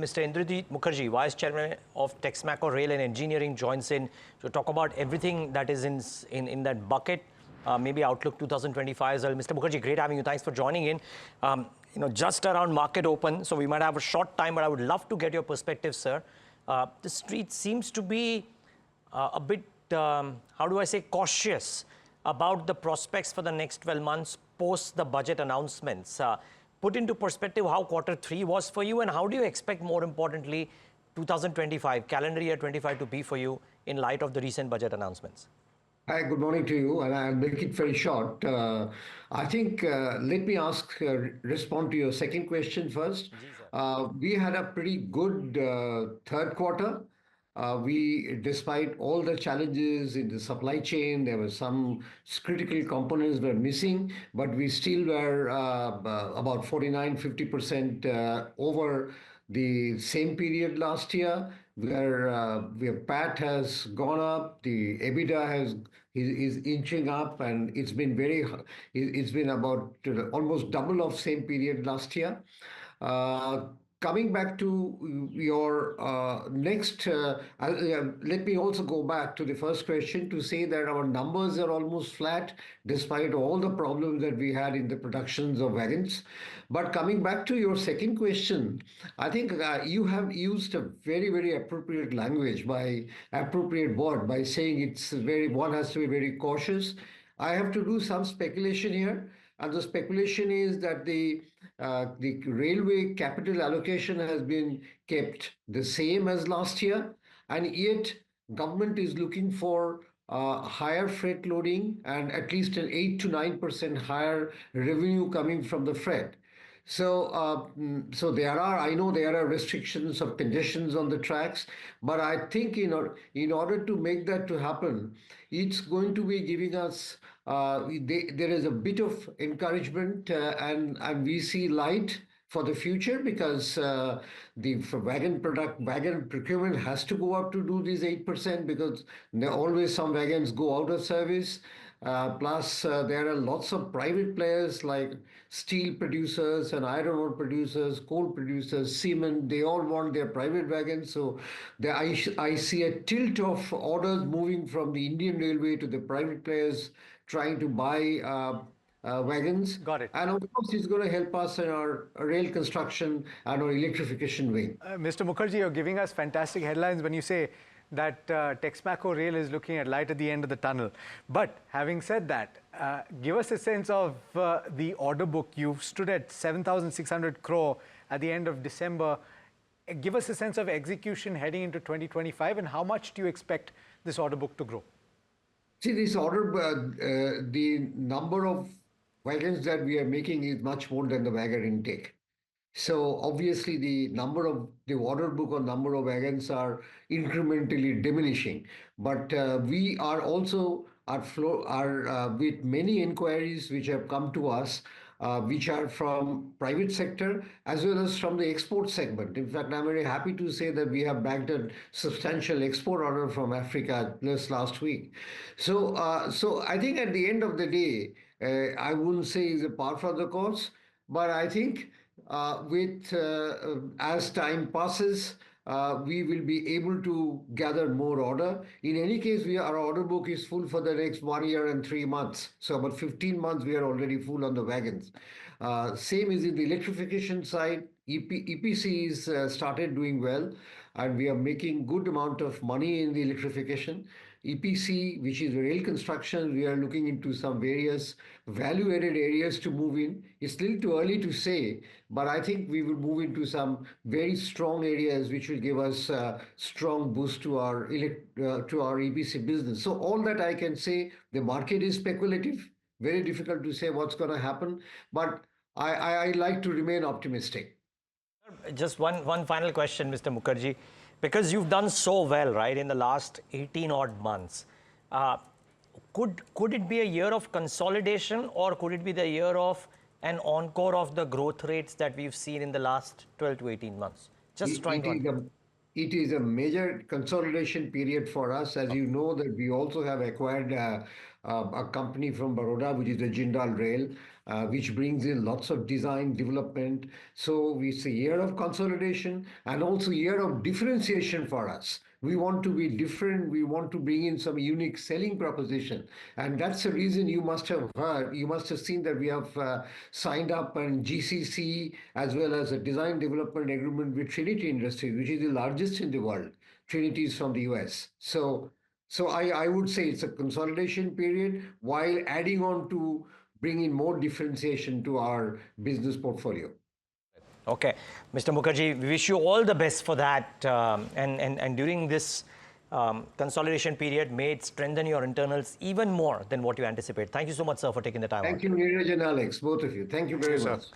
Mr. Indrajit Mookerjee, Vice Chairman of Texmaco Rail and Engineering, joins in to talk about everything that is in that bucket, maybe Outlook 2025 as well. Mr. Mookerjee, great having you. Thanks for joining in. Just around market open, so we might have a short time, but I would love to get your perspective, sir. The street seems to be a bit, how do I say, cautious about the prospects for the next 12 months post the budget announcements. Put into perspective how Q3 was for you, and how do you expect, more importantly, 2025, calendar year 25 to be for you in light of the recent budget announcements? Hi, good morning to you, and I'll make it very short. I think, let me respond to your second question first. We had a pretty good third quarter. Despite all the challenges in the supply chain, there were some critical components were missing, but we still were about 49-50% over the same period last year, where PAT has gone up, the EBITDA is inching up, and it's been about almost double of same period last year. Coming back to your next, let me also go back to the first question to say that our numbers are almost flat despite all the problems that we had in the productions of wagons. But coming back to your second question, I think you have used a very, very appropriate language, appropriate word, by saying one has to be very cautious. I have to do some speculation here. And the speculation is that the railway capital allocation has been kept the same as last year, and yet government is looking for higher freight loading and at least an 8 to 9% higher revenue coming from the freight. So I know there are restrictions of congestions on the tracks, but I think in order to make that to happen, it's going to be giving us, there is a bit of encouragement, and we see light for the future, because the wagon procurement has to go up to do this 8%, because there always some wagons go out of service. Plus, there are lots of private players like steel producers and iron ore producers, coal producers, cement. They all want their private wagons. So I see a tilt of orders moving from the Indian Railway to the private players trying to buy wagons. Got it. And of course, it's going to help us in our rail construction and our electrification wing. Mr. Mookerjee, you're giving us fantastic headlines when you say that Texmaco Rail is looking at light at the end of the tunnel. But having said that, give us a sense of the order book. You stood at 7,600 crore at the end of December. Give us a sense of execution heading into 2025, and how much do you expect this order book to grow? See, this the number of wagons that we are making is much more than the wagon intake. So obviously the order book or number of wagons are incrementally diminishing, but we are also with many inquiries which have come to us, which are from private sector as well as from the export segment. In fact, I'm very happy to say that we have bagged a substantial export order from Africa just last week. So I think at the end of the day, I wouldn't say it's a par for the course, but I think as time passes, we will be able to gather more order. In any case, our order book is full for the next 1 year and 3 months. So about 15 months, we are already full on the wagons. Same is in the electrification side. EPCs started doing well, and we are making good amount of money in the electrification. EPC, which is rail construction, we are looking into some various value-added areas to move in. It's still too early to say, but I think we will move into some very strong areas which will give us a strong boost to our EPC business. So all that I can say, the market is speculative, very difficult to say what's going to happen, but I like to remain optimistic. Just one final question, Mr. Mookerjee. Because you've done so well, right, in the last 18 odd months, could it be a year of consolidation, or could it be the year of an encore of the growth rates that we've seen in the last 12 to 18 months? Just trying to... It is a major consolidation period for us. As you know, that we also have acquired a company from Baroda, which is the Jindal Rail, which brings in lots of design development. So it's a year of consolidation and also a year of differentiation for us. We want to be different. We want to bring in some unique selling proposition. And that's the reason you must have heard, you must have seen that we have signed up an GCC as well as a design development agreement with Trinity Industries, which is the largest in the world. Trinity is from the US. So I would say it's a consolidation period while adding on to bring in more differentiation to our business portfolio. Okay, Mr. Mookerjee, we wish you all the best for that. And during this consolidation period, may it strengthen your internals even more than what you anticipate. Thank you so much, sir, for taking the time out. Thank you, Neeraj and Alex, both of you. Thank you very much. Sir.